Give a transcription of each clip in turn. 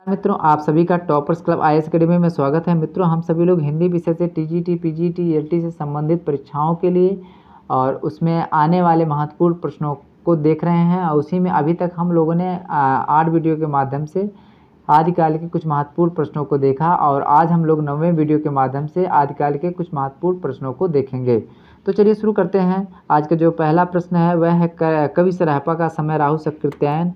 मित्रों, आप सभी का टॉपर्स क्लब आईएएस अकेडमी में स्वागत है। मित्रों, हम सभी लोग हिंदी विषय से टीजीटी, पीजीटी, ईएलटी से संबंधित परीक्षाओं के लिए और उसमें आने वाले महत्वपूर्ण प्रश्नों को देख रहे हैं और उसी में अभी तक हम लोगों ने 8 वीडियो के माध्यम से आदिकाल के कुछ महत्वपूर्ण प्रश्नों को देखा और आज हम लोग 9वें वीडियो के माध्यम से आदिकाल के कुछ महत्वपूर्ण प्रश्नों को देखेंगे। तो चलिए शुरू करते हैं। आज का जो पहला प्रश्न है वह है कवि सरहपा का समय राहु सकृत्यायन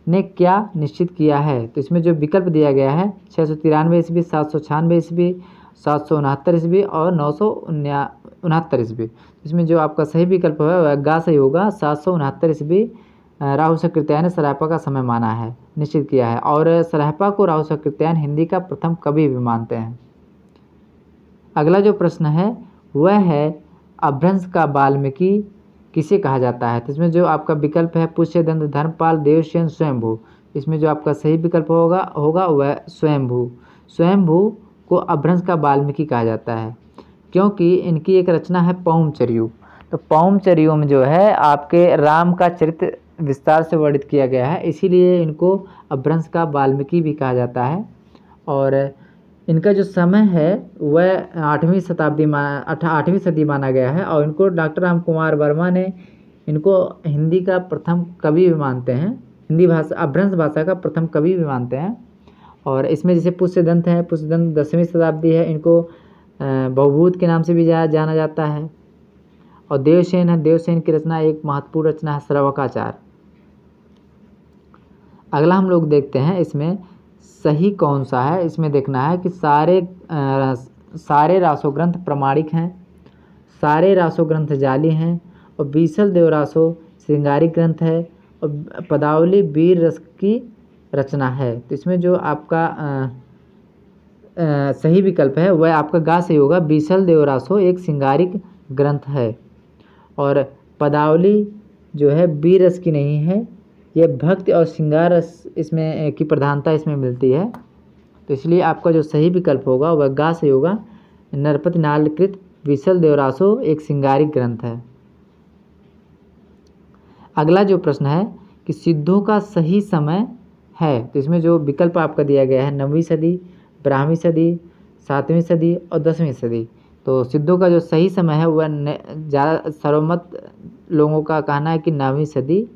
ने क्या निश्चित किया है। तो इसमें जो विकल्प दिया गया है 693 ईस्वी, 796 ईस्वी, 769 ईस्वी और 969 ईस्वी। इसमें जो आपका सही विकल्प है वह गा सही होगा। 769 ईस्वी राहु सकृत्यायन ने सरहपा का समय माना है, निश्चित किया है और सरहपा को राहु सकृत्यायन हिंदी का प्रथम कवि भी मानते हैं। अगला जो प्रश्न है वह है अभ्रंश का वाल्मीकि किसे कहा जाता है। तो इसमें जो आपका विकल्प है पुष्यदंत, धर्मपाल, देवसेन, स्वयंभू। इसमें जो आपका सही विकल्प होगा वह स्वयंभू। स्वयंभू को अभ्रंश का वाल्मीकि कहा जाता है क्योंकि इनकी एक रचना है पौमचर्यू। तो पौमचर्यू में जो है आपके राम का चरित्र विस्तार से वर्णित किया गया है, इसीलिए इनको अभ्रंश का वाल्मीकि भी कहा जाता है। और इनका जो समय है वह 8वीं सदी माना गया है और इनको डॉक्टर राम कुमार वर्मा ने इनको हिंदी का प्रथम कवि भी मानते हैं, हिंदी भाषा अभ्रंश भाषा का प्रथम कवि भी मानते हैं। और इसमें जैसे पुष्यदंत है, पुष्यदंत 10वीं शताब्दी है, इनको बहुभूत के नाम से भी जाना जाता है। और देवसेन है, देवसेन की रचना एक महत्वपूर्ण रचना है श्रवकाचार। अगला हम लोग देखते हैं इसमें सही कौन सा है। इसमें देखना है कि सारे रासो ग्रंथ प्रमाणिक हैं, सारे रासो ग्रंथ जाली हैं और बीसल देवरासो श्रृंगारिक ग्रंथ है और पदावली वीर रस की रचना है। तो इसमें जो आपका सही विकल्प है वह आपका गा सही होगा। बीसल देवरासो एक श्रृंगारिक ग्रंथ है और पदावली जो है वीर रस की नहीं है, यह भक्ति और श्रृंगार रस इसमें की प्रधानता इसमें मिलती है। तो इसलिए आपका जो सही विकल्प होगा वह गा सही होगा। नरपति नालकृत बीसल देवरासो एक श्रृंगारिक ग्रंथ है। अगला जो प्रश्न है कि सिद्धों का सही समय है। तो इसमें जो विकल्प आपका दिया गया है 9वीं सदी, 12वीं सदी, 7वीं सदी और 10वीं सदी। तो सिद्धों का जो सही समय है वह ज़्यादा सर्वमत लोगों का कहना है कि 9वीं सदी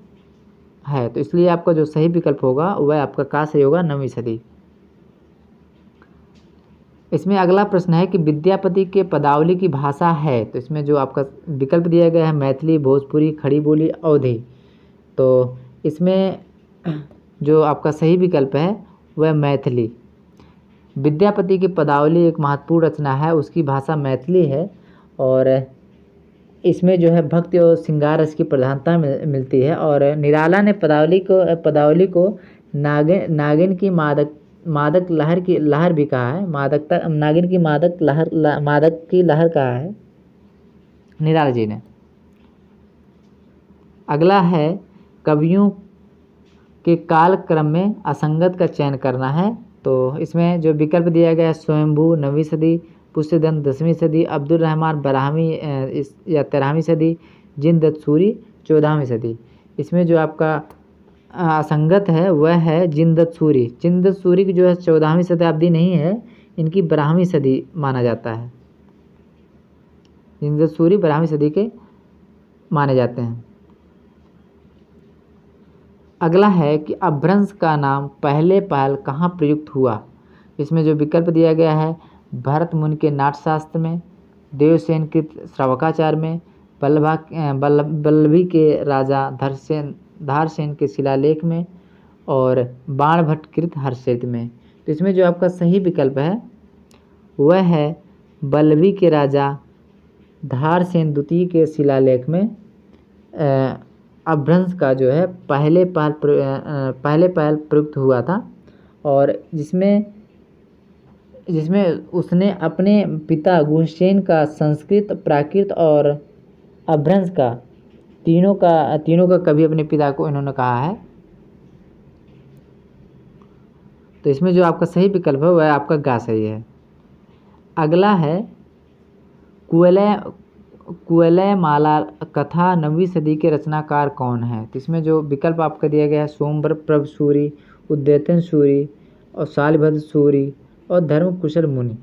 है। तो इसलिए आपका जो सही विकल्प होगा वह आपका का सही होगा 9वीं सदी। इसमें अगला प्रश्न है कि विद्यापति के पदावली की भाषा है। तो इसमें जो आपका विकल्प दिया गया है मैथिली, भोजपुरी, खड़ी बोली, अवधी। तो इसमें जो आपका सही विकल्प है वह मैथिली। विद्यापति की पदावली एक महत्वपूर्ण रचना है, उसकी भाषा मैथिली है और इसमें जो है भक्ति और श्रृंगार रस की प्रधानता मिलती है। और निराला ने पदावली को नागिन की मादक लहर भी कहा है। नागिन की मादक की लहर कहा है निराला जी ने। अगला है कवियों के काल क्रम में असंगत का चयन करना है। तो इसमें जो विकल्प दिया गया है स्वयंभू 9वीं सदी, पुष्यदंत 10वीं सदी, अब्दुल रहमान 12वीं या 13वीं सदी, जिनदत्त सूरी 14वीं सदी। इसमें जो आपका असंगत है वह है जिनदत्त सूरी। जिनदत्त सूरी की जो है 14वीं शताब्दी नहीं है, इनकी 12वीं सदी माना जाता है। जिनदत्त सूरी 12वीं सदी के माने जाते हैं। अगला है कि अभ्रंश का नाम पहले कहाँ प्रयुक्त हुआ। इसमें जो विकल्प दिया गया है भरत मुनि के नाट्यशास्त्र में, देवसेन कृत श्रवकाचार में, बल्लभी के राजा धारसेन के शिलालेख में और बाणभट्ट कृत हर्षचरित में। तो इसमें जो आपका सही विकल्प है वह है बल्लभी के राजा धारसेन द्वितीय के शिलालेख में अभ्रंश का जो है पहले पहल प्रयुक्त हुआ था और जिसमें उसने अपने पिता गुणसेन का संस्कृत, प्राकृत और अभ्रंश का तीनों का कवि अपने पिता को इन्होंने कहा है। तो इसमें जो आपका सही विकल्प है वह आपका गा सही है। अगला है कुवलय माला कथा 9वीं सदी के रचनाकार कौन है। तो इसमें जो विकल्प आपका दिया गया है सोमप्रभ सूरी, उद्यतन सूरी, और शालिभद्र सूरी और धर्म कुशल मुनि।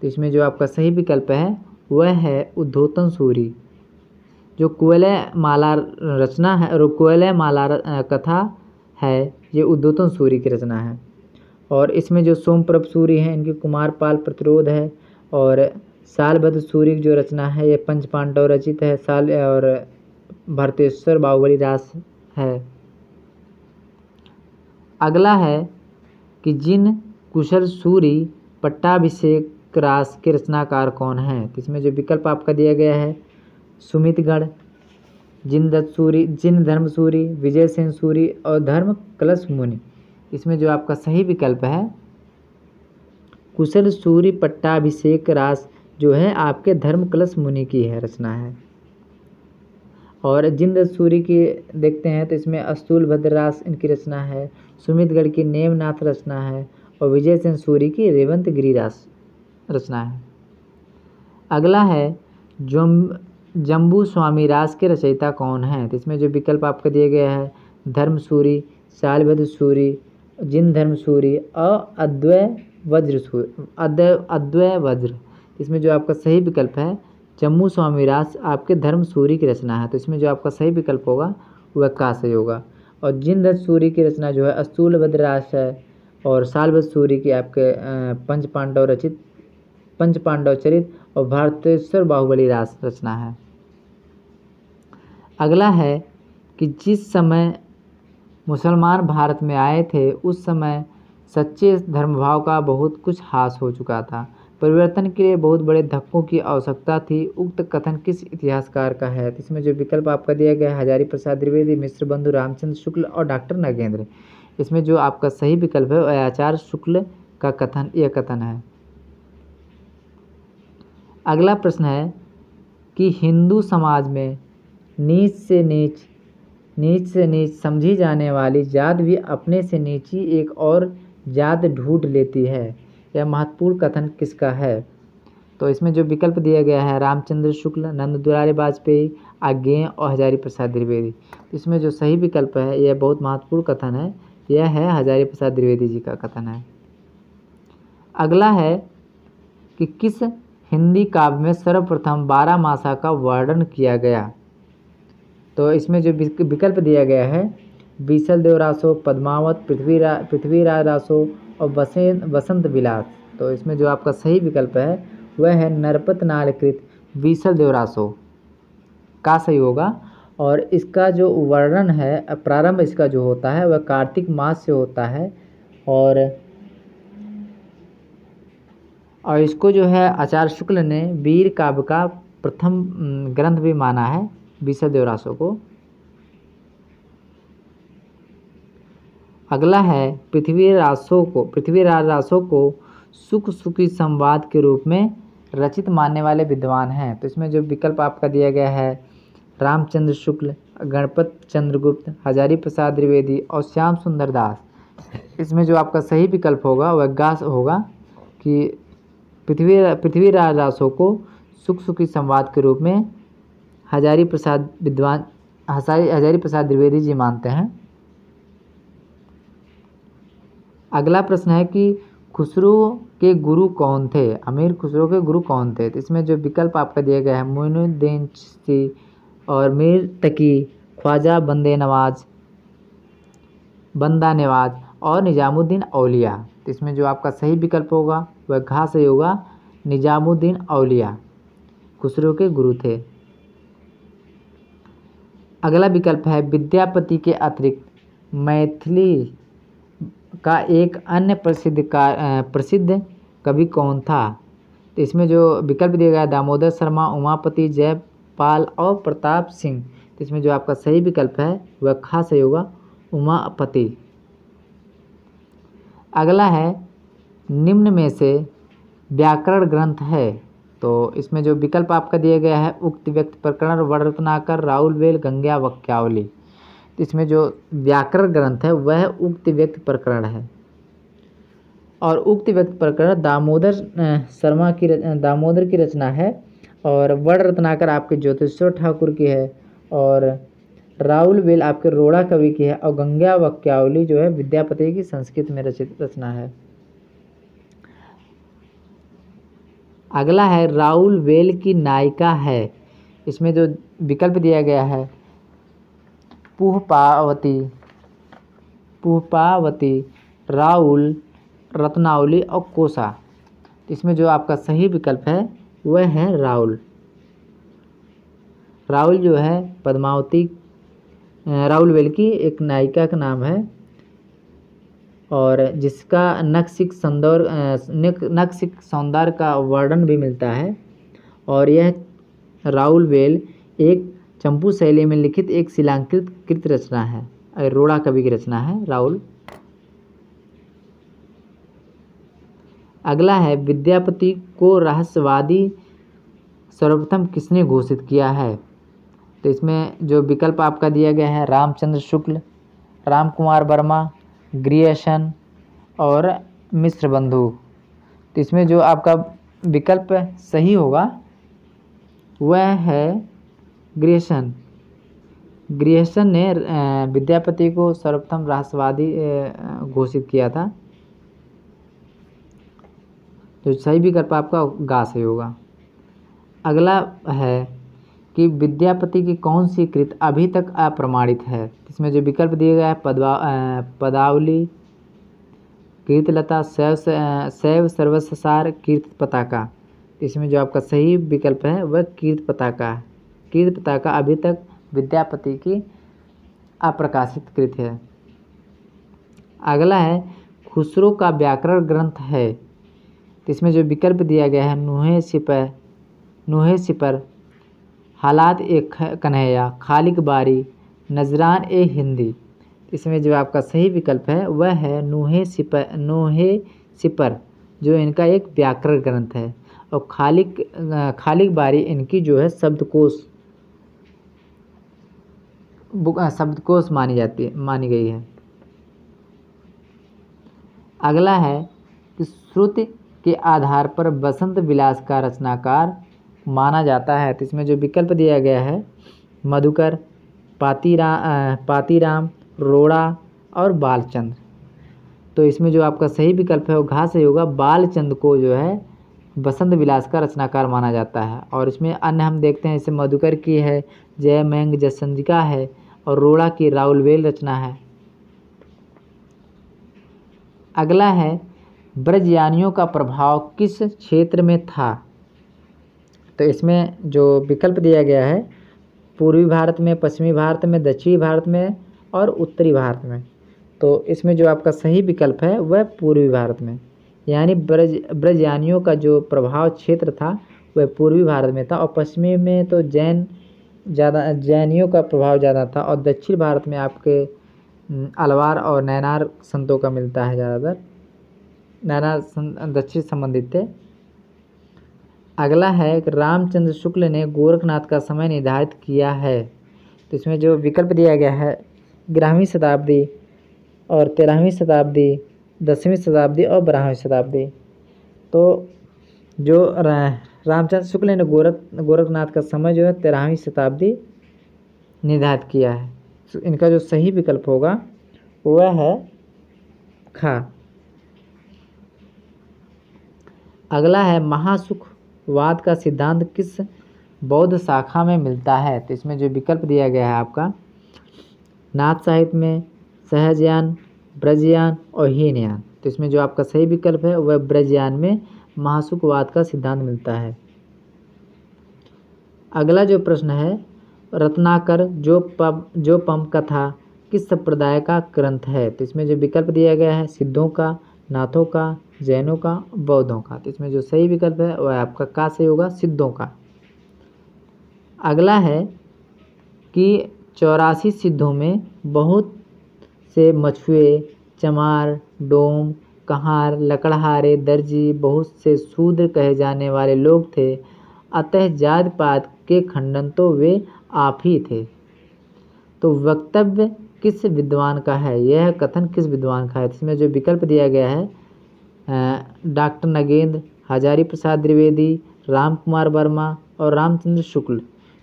तो इसमें जो आपका सही विकल्प है वह है उद्धोतन सूरी। जो कुवलय माला रचना है और कुवलय माला कथा है ये उद्धोतन सूरी की रचना है। और इसमें जो सोमप्रभ सूरी हैं इनकी कुमारपाल प्रतिरोध है। और शालभद्र सूरी की जो रचना है ये पंच पांडव रचित है। साल और भरतेश्वर बाहुबली रास है। अगला है कि जिन कुशल सूरी पट्टाभिषेक रास के रचनाकार कौन हैं। तो इसमें जो विकल्प आपका दिया गया है सुमितगढ़, जिनदत्त सूरी, जिन धर्म सूरी, विजय सेन सूरी और धर्म कलश मुनि। इसमें जो आपका सही विकल्प है कुशल सूरी पट्टाभिषेक रास जो है आपके धर्म कलश मुनि की है रचना है। और जिनदत्त सूरी की देखते हैं तो इसमें अस्तूल भद्र रास इनकी रचना है। सुमितगढ़ की नेमनाथ रचना है और विजय सेन सूरी की रेवंत गिरी रास रचना है। अगला है जम्बू स्वामी रास के रचयिता कौन है। तो इसमें जो विकल्प आपका दिया गया है धर्म सूरी, शालिभद्र सूरी, जिन धर्म सूरी और अद्वय वज्र। इसमें जो आपका सही विकल्प है जम्बू स्वामी रास आपके धर्म सूरी की रचना है। तो इसमें जो आपका सही विकल्प होगा वह का सही होगा। और जिनदत्त सूरी की रचना जो है अस्तूल भद्र रास है और शालिभद्र सूरी की आपके पंच पांडव रचित पंच पांडव चरित और भारतेश्वर बाहुबली रास रचना है। अगला है कि जिस समय मुसलमान भारत में आए थे उस समय सच्चे धर्मभाव का बहुत कुछ हास हो चुका था। परिवर्तन के लिए बहुत बड़े धक्कों की आवश्यकता थी। उक्त कथन किस इतिहासकार का है। तो इसमें जो विकल्प आपका दिया गया है हजारी प्रसाद द्विवेदी, मिश्र बंधु रामचंद्र शुक्ल और डॉक्टर नगेंद्र। इसमें जो आपका सही विकल्प है वह आचार्य शुक्ल का कथन है। अगला प्रश्न है कि हिंदू समाज में नीच से नीच समझी जाने वाली जात भी अपने से नीची एक और जात ढूंढ लेती है। यह महत्वपूर्ण कथन किसका है। तो इसमें जो विकल्प दिया गया है रामचंद्र शुक्ल, नंद दुलारी वाजपेयी, आज्ञेय और हजारी प्रसाद द्विवेदी। इसमें जो सही विकल्प है यह बहुत महत्वपूर्ण कथन है, यह है हजारी प्रसाद द्विवेदी जी का कथन है। अगला है कि किस हिंदी काव्य में सर्वप्रथम 12 मासा का वर्णन किया गया। तो इसमें जो विकल्प दिया गया है बीसल देव रासो, पद्मावत, पृथ्वीराज रासो और वसंत विलास। तो इसमें जो आपका सही विकल्प है वह है नरपत नालकृत बीसल देव रासो का सही होगा। और इसका जो वर्णन है प्रारंभ इसका जो होता है वह कार्तिक मास से होता है। और इसको जो है आचार्य शुक्ल ने वीर काव्य का प्रथम ग्रंथ भी माना है बीसल देव रासो को। अगला है पृथ्वीराज रासो को सुख सुखी संवाद के रूप में रचित मानने वाले विद्वान हैं। तो इसमें जो विकल्प आपका दिया गया है रामचंद्र शुक्ल, गणपत चंद्रगुप्त, हजारी प्रसाद द्विवेदी और श्याम सुंदर दास। इसमें जो आपका सही विकल्प होगा वह गास होगा कि पृथ्वीराज रासो को सुख सुखी संवाद के रूप में हजारी प्रसाद द्विवेदी जी मानते हैं। अगला प्रश्न है कि खुसरो के गुरु कौन थे। अमीर खुसरो के गुरु कौन थे। तो इसमें जो विकल्प आपका दिया गया है मोइनुद्दीन चिश्ती और मीर तकी, ख्वाजा बंदा नवाज और निजामुद्दीन औलिया। तो इसमें जो आपका सही विकल्प होगा वह घा सही होगा, निजामुद्दीन औलिया खुसरो के गुरु थे। अगला विकल्प है विद्यापति के अतिरिक्त मैथिली का एक अन्य प्रसिद्ध कवि कौन था। तो इसमें जो विकल्प दिया गया दामोदर शर्मा, उमापति, जयपाल और प्रताप सिंह। तो इसमें जो आपका सही विकल्प है वह खा सही होगा, उमापति। अगला है निम्न में से व्याकरण ग्रंथ है। तो इसमें जो विकल्प आपका दिया गया है उक्त व्यक्ति प्रकरण, वर्णरत्नाकर, राउलवेल, गंग्या वाक्यावली। तो इसमें जो व्याकरण ग्रंथ है वह उक्त व्यक्ति प्रकरण है। और उक्त व्यक्ति प्रकरण दामोदर की रचना है। और वर्णरत्नाकर आपके ज्योतिश्वर ठाकुर की है और राउलवेल आपके रोड़ा कवि की है और गंग्या वाक्यावली जो है विद्यापति की संस्कृत में रचित रचना है। अगला है राउल वेल की नायिका है। इसमें जो विकल्प दिया गया है पुष्पावती, पुष्पावती, राउल, रत्नावली और कोसा। इसमें जो आपका सही विकल्प है वह है राउल। राउल जो है पद्मावती, राउल वेल की एक नायिका का नाम है और जिसका नक्सिक सौंदर्य का वर्णन भी मिलता है। और यह राउल वेल एक चंपू शैली में लिखित एक शिलांकित कृत रचना है, अरोड़ा कवि की रचना है राउल। अगला है विद्यापति को रहस्यवादी सर्वप्रथम किसने घोषित किया है। तो इसमें जो विकल्प आपका दिया गया है रामचंद्र शुक्ल, राम कुमार वर्मा, ग्रियर्सन और मिश्र बंधु। तो इसमें जो आपका विकल्प सही होगा वह है ग्रियर्सन। ग्रियर्सन ने विद्यापति को सर्वप्रथम रहस्यवादी घोषित किया था। तो सही विकल्प आपका गा सही होगा। अगला है कि विद्यापति की कौन सी कृत अभी तक अप्रमाणित है। इसमें जो विकल्प दिए गया है पदावली, कीर्तलता, शैव सर्वसार, कीर्त पताका। इसमें जो आपका सही विकल्प है वह कीर्त पताका है। कीर्त पताका अभी तक विद्यापति की अप्रकाशित कृत है। अगला है खुसरो का व्याकरण ग्रंथ है। इसमें जो विकल्प दिया गया है नुहे सिपर, हालात एक कन्हैया, खालिक बारी, नजरान ए हिंदी। इसमें जो आपका सही विकल्प है वह है नुहे सिपर जो इनका एक व्याकरण ग्रंथ है और खालिक बारी इनकी जो है शब्दकोश मानी गई है। अगला है कि श्रुति के आधार पर बसंत विलास का रचनाकार माना जाता है। तो इसमें जो विकल्प दिया गया है मधुकर, पातीराम, रोड़ा और बालचंद्र। तो इसमें जो आपका सही विकल्प है वो घा सही होगा। बालचंद्र को जो है बसंत विलास का रचनाकार माना जाता है। और इसमें अन्य हम देखते हैं जैसे मधुकर की है जयमंग जसंजिका है और रोड़ा की राउलवेल रचना है। अगला है ब्रजयानियों का प्रभाव किस क्षेत्र में था। तो इसमें जो विकल्प दिया गया है पूर्वी भारत में, पश्चिमी भारत में, दक्षिणी भारत में और उत्तरी भारत में। तो इसमें जो आपका सही विकल्प है वह पूर्वी भारत में, यानी ब्रजयानियों का जो प्रभाव क्षेत्र था वह पूर्वी भारत में था और पश्चिमी में तो जैनियों का प्रभाव ज़्यादा था और दक्षिण भारत में आपके अलवार और नैनार संतों का मिलता है ज़्यादातर। नैनार दक्षिण संबंधित थे। अगला है कि रामचंद्र शुक्ल ने गोरखनाथ का समय निर्धारित किया है। तो इसमें जो विकल्प दिया गया है 11वीं शताब्दी और 13वीं शताब्दी, 10वीं शताब्दी और 12वीं शताब्दी। तो जो रामचंद्र शुक्ल ने गोरखनाथ का समय जो है 13वीं शताब्दी निर्धारित किया है। तो इनका जो सही विकल्प होगा वह है खा। अगला है महासुखवाद का सिद्धांत किस बौद्ध शाखा में मिलता है। तो इसमें जो विकल्प दिया गया है आपका नाथ साहित्य में, सहजयान, ब्रजयान और हीनयान। तो इसमें जो आपका सही विकल्प है वह ब्रजयान में महासुखवाद का सिद्धांत मिलता है। अगला जो प्रश्न है रत्नाकर जो पम कथा किस संप्रदाय का ग्रंथ है। तो इसमें जो विकल्प दिया गया है सिद्धों का, नाथों का, जैनों का, बौद्धों का। तो इसमें जो सही विकल्प है वह आपका का सही होगा सिद्धों का। अगला है कि 84 सिद्धों में बहुत से मछुए, चमार, डोम, कहार, लकड़हारे, दर्जी, बहुत से शूद्र कहे जाने वाले लोग थे, अतः जात पात के खंडन तो वे आप ही थे। तो वक्तव्य किस विद्वान का है, यह कथन किस विद्वान का है। इसमें जो विकल्प दिया गया है डॉक्टर नगेंद्र, हजारी प्रसाद द्विवेदी, राम कुमार वर्मा और रामचंद्र शुक्ल।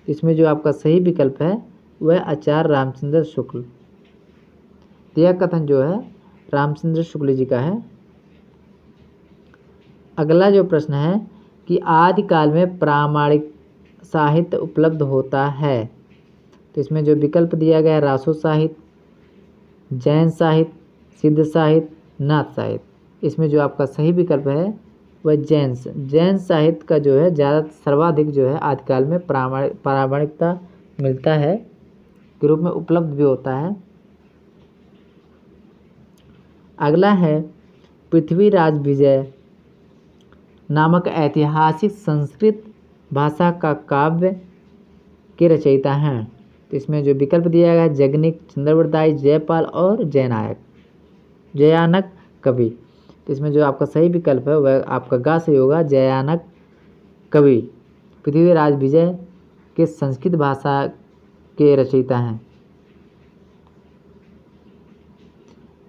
इसमें जो आपका सही विकल्प है वह आचार्य रामचंद्र शुक्ल। यह कथन जो है रामचंद्र शुक्ल जी का है। अगला जो प्रश्न है कि आदिकाल में प्रामाणिक साहित्य उपलब्ध होता है? तो इसमें जो विकल्प दिया गया है रासो साहित्य, जैन साहित्य, सिद्ध साहित्य, नाथ साहित्य। इसमें जो आपका सही विकल्प है वह जैन साहित्य का जो है ज़्यादा सर्वाधिक जो है आदिकाल में प्रामाणिकता मिलता है के रूप में उपलब्ध भी होता है। अगला है पृथ्वीराज विजय नामक ऐतिहासिक संस्कृत भाषा का काव्य के रचयिता हैं। तो इसमें जो विकल्प दिया गया है जगनिक, चंद्रवरदाई, जयपाल और जयानक कवि। तो इसमें जो आपका सही विकल्प है वह आपका गा सही होगा, जयानक कवि पृथ्वीराज विजय के संस्कृत भाषा के रचयिता हैं।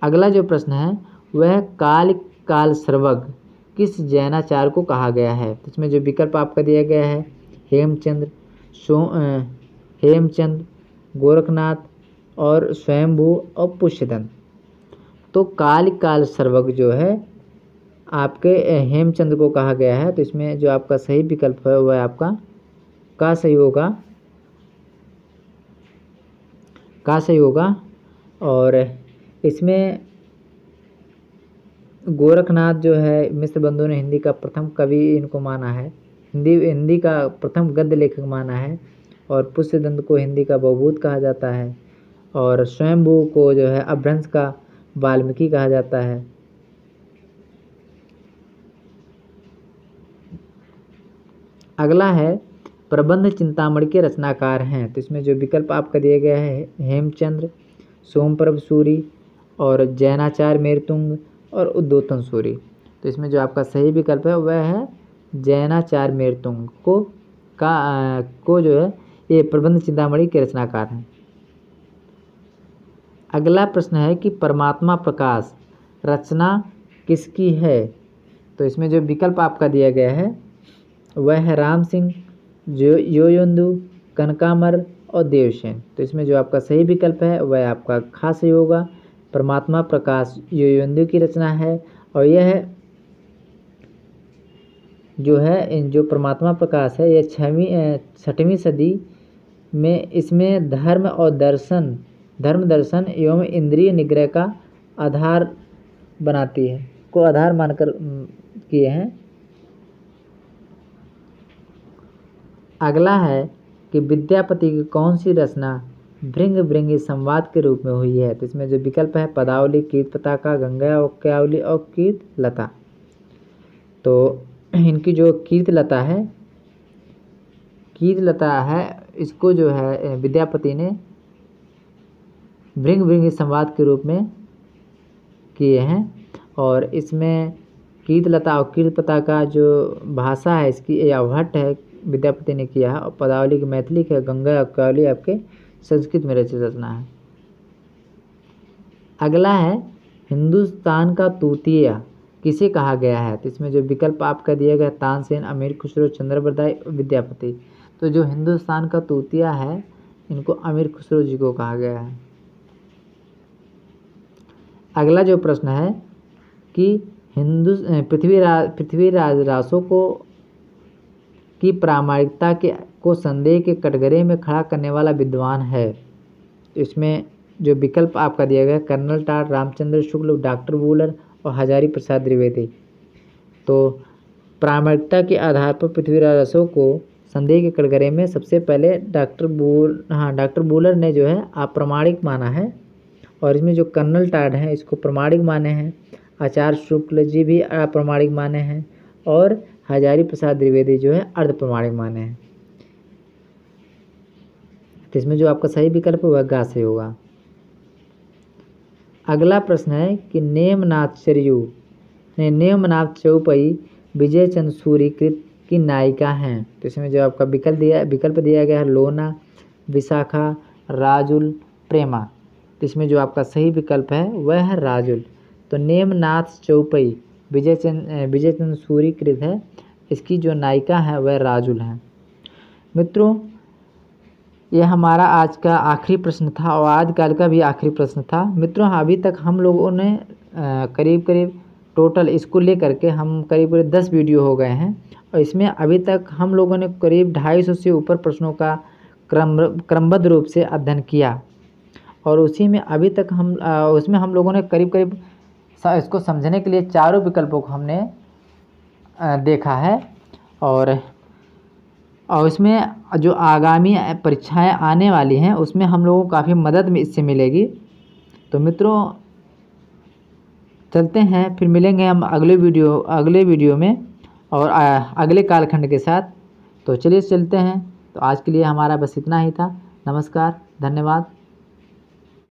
अगला जो प्रश्न है वह काल सर्वज्ञ किस जैनाचार्य को कहा गया है? तो इसमें जो विकल्प आपका दिया गया है हेमचंद, गोरखनाथ और स्वयंभू और पुष्यदंत। तो काल सर्वज्ञ जो है आपके हेमचंद को कहा गया है। तो इसमें जो आपका सही विकल्प है वह आपका का सही होगा। और इसमें गोरखनाथ जो है मिश्र बंधु ने हिंदी का प्रथम कवि इनको माना है, हिंदी का प्रथम गद्य लेखक माना है। और पुष्यदंत को हिंदी का बहुभूत कहा जाता है। और स्वयंभू को जो है अपभ्रंश का वाल्मीकि कहा जाता है। अगला है प्रबंध चिंतामणि के रचनाकार हैं। तो इसमें जो विकल्प आपका दिया गया है हेमचंद्र, सोमप्रभ सूरी और जैनाचार्य मेरतुंग और उद्योतन सूरी। तो इसमें जो आपका सही विकल्प है वह है जैनाचार्य मेरतुंग को जो है ये प्रबंध चिंतामणि के रचनाकार हैं। अगला प्रश्न है कि परमात्मा प्रकाश रचना किसकी है? तो इसमें जो विकल्प आपका दिया गया है वह है राम सिंह, योयुंदु, कनकामर और देवसेन। तो इसमें जो आपका सही विकल्प है वह आपका खास सही होगा। परमात्मा प्रकाश योयुंदु की रचना है। और यह जो परमात्मा प्रकाश है यह 6वीं सदी में इसमें धर्म दर्शन एवं इंद्रिय निग्रह का आधार बनाती है को आधार मानकर किए हैं। अगला है कि विद्यापति की कौन सी रचना भृंग संवाद के रूप में हुई है? तो इसमें जो विकल्प है पदावली, कीर्त पताका, गंगा वाक्यावली और कीर्त लता। तो इनकी जो कीर्त लता है इसको जो है विद्यापति ने भृंग संवाद के रूप में किए हैं। और इसमें कीर्त लता और कीर्त पताका जो भाषा है इसकी या भट्ट है विद्यापति ने किया है। और पदावली की मैथिली है, गंगा वाक्यावली आपके संस्कृत में रचित रचना है। अगला है हिंदुस्तान का तूतिया किसे कहा गया है? तो इसमें जो विकल्प आपका दिया गया तानसेन, अमीर खुसरो, चंद्रवरदाई, विद्यापति। तो जो हिंदुस्तान का तूतिया है इनको अमीर खुसरो जी को कहा गया है। अगला जो प्रश्न है कि पृथ्वीराज रासो की प्रामाणिकता को संदेह के कटघरे में खड़ा करने वाला विद्वान है। इसमें जो विकल्प आपका दिया गया कर्नल टाट, रामचंद्र शुक्ल, डॉक्टर वूलर और हजारी प्रसाद द्विवेदी। तो प्रामाणिकता के आधार पर पृथ्वीराज रासो को संदेह के कटघरे में सबसे पहले डॉक्टर वूलर ने जो है अप्रामाणिक माना है। और इसमें जो कर्नल टाट हैं इसको प्रमाणिक माने हैं। आचार्य शुक्ल जी भी अप्रामाणिक माने हैं। और हजारी प्रसाद द्विवेदी जो है अर्ध प्रमाणिक माने हैं। तो इसमें जो आपका सही विकल्प वह गा से होगा। अगला प्रश्न है कि नेमनाथ चौपई विजय चंद्र सूरी कृत की नायिका हैं। तो इसमें जो आपका विकल्प दिया गया है लोना, विशाखा, राजुल, प्रेमा। तो इसमें जो आपका सही विकल्प है वह है राजुल। तो नेमनाथ चौपई विजय चंद्र सूरी कृत है, इसकी जो नायिका है वह राजुल है। मित्रों यह हमारा आज का आखिरी प्रश्न था और आजकल का भी आखिरी प्रश्न था। मित्रों अभी तक हम लोगों ने करीब टोटल इसको लेकर के हम करीब 10 वीडियो हो गए हैं और इसमें अभी तक हम लोगों ने करीब 250 से ऊपर प्रश्नों का क्रमबद्ध रूप से अध्ययन किया और उसी में अभी तक उसमें हम लोगों ने करीब इसको समझने के लिए चारों विकल्पों को हमने देखा है और इसमें जो आगामी परीक्षाएं आने वाली हैं उसमें हम लोगों को काफ़ी मदद इससे मिलेगी। तो मित्रों चलते हैं, फिर मिलेंगे हम अगले वीडियो में और अगले कालखंड के साथ। तो चलिए चलते हैं। तो आज के लिए हमारा बस इतना ही था। नमस्कार, धन्यवाद।